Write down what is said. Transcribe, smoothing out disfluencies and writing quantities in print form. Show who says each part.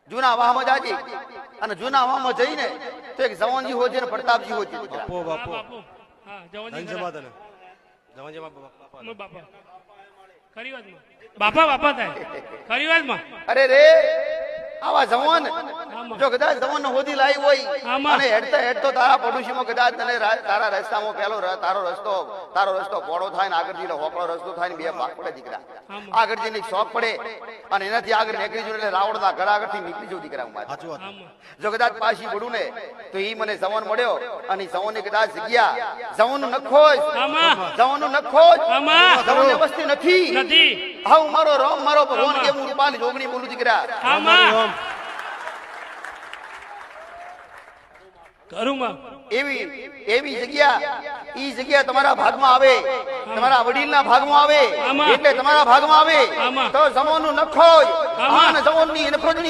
Speaker 1: જૂના વાહમાં જાજી અને જૂના વાહમાં જઈને તો એક જવાનજી હોય છે ને પ્રતાપજી હોય છે
Speaker 2: બાપો બાપો
Speaker 3: હા જવાનજી
Speaker 2: ધન સમાધાન જવાનજી બાપા
Speaker 3: બાપા ખરી વાતમાં બાપા બાપા થાય ખરી વાતમાં
Speaker 1: અરે રે આવા જવાન જો કદાચ જવાન હોદી લાવી હોય અને હેડતો તારા પડોશીમાં કદાચ તને તારા રસ્તામાં પેલો તારો રસ્તો પોળો થાય ને આગળ જઈને હોકળો રસ્તો થાય ને બે ભાગ પડે દીકરા આગળ જઈને શોખ પડે અને એનાથી આગળ નીકળી જવું એટલે રાવણના ઘર આગળથી નીકળી જવું દીકરા હું
Speaker 2: સાચું વાત
Speaker 1: જો કદાચ પાછી પડું ને તો ઈ મને જવાન મળ્યો અને જવાનની કદાચ જગ્યા જવાનું નખો જવાનું વસ્તી નથી હા મારો રામ મારો ભગવાન કે હું રૂપાલી જોગણી બોલું દીકરા એવી જગ્યા ઈ જગ્યા તમારા ભાગમાં આવે તમારા વડીલના ભાગમાં આવે એટલે તમારા ભાગમાં આવે તો જવાનું નખો જવાનની